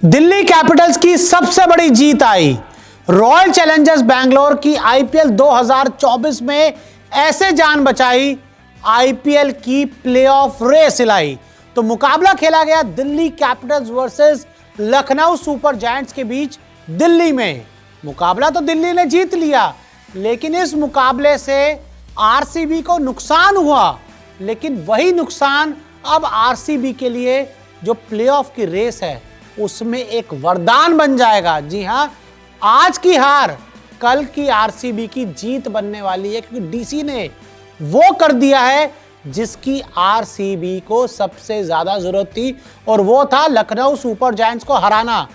Delhi Capitals की सबसे बड़ी जीत आई। रॉयल चैलेंजर्स बैंगलोर की आईपीएल 2024 में ऐसे जान बचाई, आईपीएल की प्लेऑफ रेस हिलाई। तो मुकाबला खेला गया Delhi Capitals versus Lucknow super giants के बीच दिल्ली में। मुकाबला तो दिल्ली ने जीत लिया, लेकिन इस मुकाबले से आरसीबी को नुकसान हुआ। लेकिन वही नुकसान अब आरसीबी के लिए जो प्लेऑफ की रेस है उसमें एक वरदान बन जाएगा। जी हां, आज की हार कल की आरसीबी की जीत बनने वाली है, क्योंकि डीसी ने वो कर दिया है जिसकी आरसीबी को सबसे ज्यादा जरूरत थी, और वो था लखनऊ सुपर जायंट्स को हराना।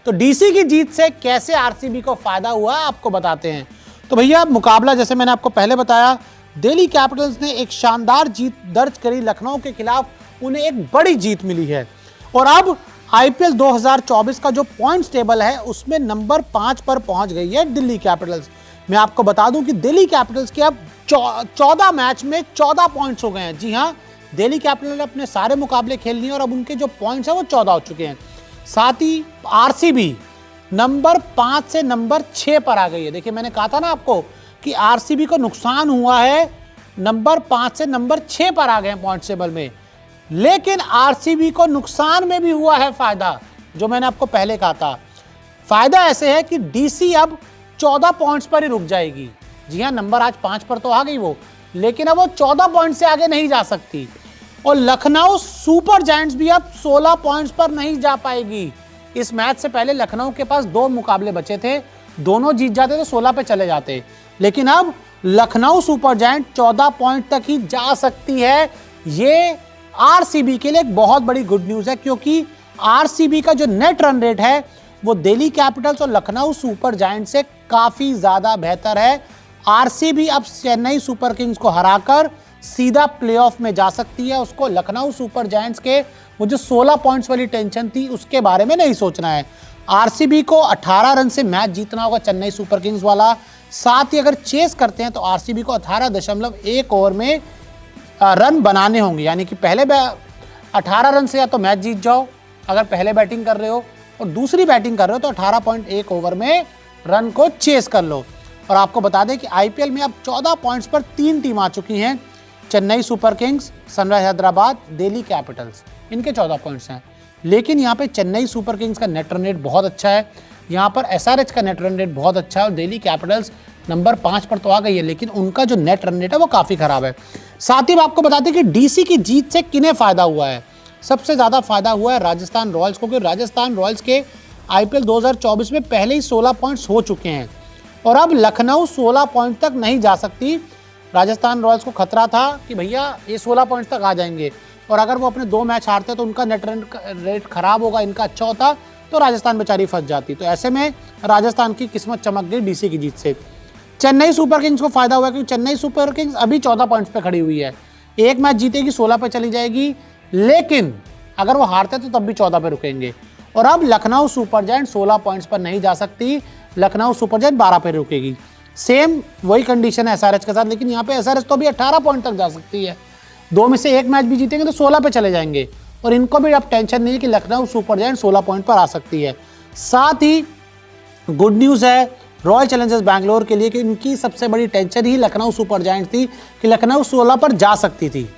तो डीसी की जीत से कैसे आरसीबी को फायदा हुआ आपको बताते हैं। तो भैया, मुकाबला जैसे मैंने आपको पहले बताया, दिल्ली कैपिटल्स ने एक शानदार जीत दर्ज करी लखनऊ के खिलाफ, उन्हें एक बड़ी जीत मिली है। और अब आईपीएल 2024 का जो पॉइंट्स टेबल है उसमें नंबर 5 पर पहुंच गई है दिल्ली कैपिटल्स। मैं आपको बता दूं कि दिल्ली कैपिटल्स के अब 14 मैच में 14 पॉइंट्स हो गए हैं। जी हां, दिल्ली कैपिटल ने अपने सारे मुकाबले खेल लिए और अब उनके जो पॉइंट्स हैं वो 14 हो चुके हैं। साथ ही आरसीबी नंबर 5 से नंबर 6 पर आ गई है। देखिए, मैंने कहा था ना आपको कि आरसीबी को नुकसान हुआ है, नंबर 5 से नंबर 6 पर आ गए हैं पॉइंट टेबल में। लेकिन आरसीबी को नुकसान में भी हुआ है फायदा, जो मैंने आपको पहले कहा था। फायदा ऐसे है कि डीसी अब 14 पॉइंट्स पर ही रुक जाएगी। जी हां, नंबर आज 5 पर तो आ गई वो, लेकिन अब वो 14 पॉइंट से आगे नहीं जा सकती। और लखनऊ सुपर जायंट्स भी अब 16 पॉइंट्स पर नहीं जा पाएगी। इस मैच से पहले लखनऊ के पास 2 मुकाबले बचे थे, दोनों जीत जाते तो 16 पे चले जाते। लेकिन अब लखनऊ सुपर जायंट 14 पॉइंट तक ही जा सकती है। ये आरसीबी के लिए एक बहुत बड़ी गुड न्यूज है, क्योंकि आरसीबी का जो नेट रन रेट है वो दिल्ली कैपिटल्स और लखनऊ सुपर जायंट से काफी ज्यादा बेहतर है। आरसीबी अब चेन्नई सुपर किंग्स को हराकर सीधा प्लेऑफ में जा सकती है। उसको लखनऊ सुपर जायंट्स के वो जो 16 पॉइंट्स वाली टेंशन थी उसके बारे में नहीं सोचना है। आरसीबी को 18 रन से मैच जीतना होगा चेन्नई सुपर किंग्स वाला। साथ ही अगर चेस करते हैं तो आरसीबी को 18.1 ओवर में रन बनाने होंगे, यानी कि पहले 18 रन से या तो मैच जीत जाओ अगर पहले बैटिंग कर रहे हो, और दूसरी बैटिंग कर रहे हो तो 18.1 ओवर में रन को चेस कर लो। और आपको बता दें कि आईपीएल में अब 14 पॉइंट्स पर 3 टीम आ चुकी हैं, Chennai super Kings, sunrise Hyderabad, Delhi Capitals, इनके 14 पॉइंट्स हैं। लेकिन यहाँ पे चेन्नई सुपर किंग्स का नेट रन रेट बहुत अच्छा है, यहाँ पर एसआरएच का नेट रन रेट बहुत अच्छा है, और दिल्ली कैपिटल्स नंबर 5 पर तो आ गई है, लेकिन उनका जो नेट रन रेट है वो काफ़ी खराब है। साथ ही आपको बताते हैं कि डीसी की जीत से किन्हें फ़ायदा हुआ है। सबसे ज़्यादा फायदा हुआ है राजस्थान रॉयल्स को, क्योंकि राजस्थान रॉयल्स के आईपीएल 2024 में पहले ही 16 पॉइंट्स हो चुके हैं, और अब लखनऊ 16 पॉइंट तक नहीं जा सकती। राजस्थान रॉयल्स को खतरा था कि भैया ये 16 पॉइंट तक आ जाएंगे, और अगर वो अपने 2 मैच हारते तो उनका नेट रन रेट खराब होगा, इनका अच्छा होता तो राजस्थान बेचारी फंस जाती। तो ऐसे में राजस्थान की किस्मत चमक गई डीसी की जीत से। चेन्नई सुपर किंग्स को फायदा हुआ, क्योंकि चेन्नई सुपर किंग्स अभी 14 पॉइंट्स पे खड़ी हुई है। एक मैच जीतेगी 16 पे चली जाएगी, लेकिन अगर वो हारते तो तब भी 14 पे रुकेंगे। और अब लखनऊ सुपर जायंट 16 पॉइंट्स पर नहीं जा सकती, लखनऊ सुपर जायंट 12 पे रुकेगी। सेम वही कंडीशन है एसआरएच के साथ, लेकिन यहाँ पे एसआरएच तो भी 18 पॉइंट तक जा सकती है। 2 में से एक मैच भी जीतेंगे तो 16 पे चले जाएंगे, और इनको भी अब टेंशन नहीं है कि लखनऊ सुपर जायंट 16 पॉइंट पर आ सकती है। साथ ही गुड न्यूज़ है रॉयल चैलेंजर्स बैंगलोर के लिए कि इनकी सबसे बड़ी टेंशन ही लखनऊ सुपर जायंट थी कि लखनऊ 16 पर जा सकती थी।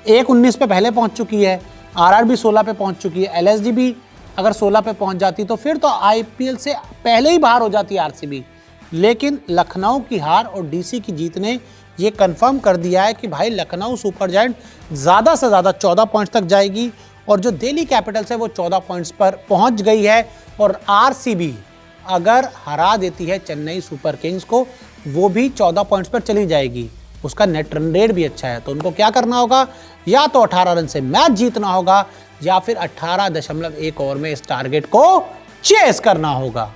19 पे पहले पहुंच चुकी है, आरआर भी 16 पे पहुंच चुकी है, एलएसडी भी अगर 16 पे पहुंच जाती तो फिर तो आईपीएल से पहले ही बाहर हो जाती है आरसीबी। लेकिन लखनऊ की हार और डीसी की जीत ने ये कंफर्म कर दिया है कि भाई लखनऊ सुपर जायंट ज़्यादा से ज़्यादा 14 पॉइंट्स तक जाएगी, और जो दिल्ली कैपिटल्स है वो 14 पॉइंट्स पर पहुँच गई है। और आरसीबी अगर हरा देती है चेन्नई सुपर किंग्स को, वो भी 14 पॉइंट्स पर चली जाएगी। उसका नेट रन रेट भी अच्छा है, तो उनको क्या करना होगा, या तो 18 रन से मैच जीतना होगा, या फिर 18.1 ओवर में इस टारगेट को चेस करना होगा।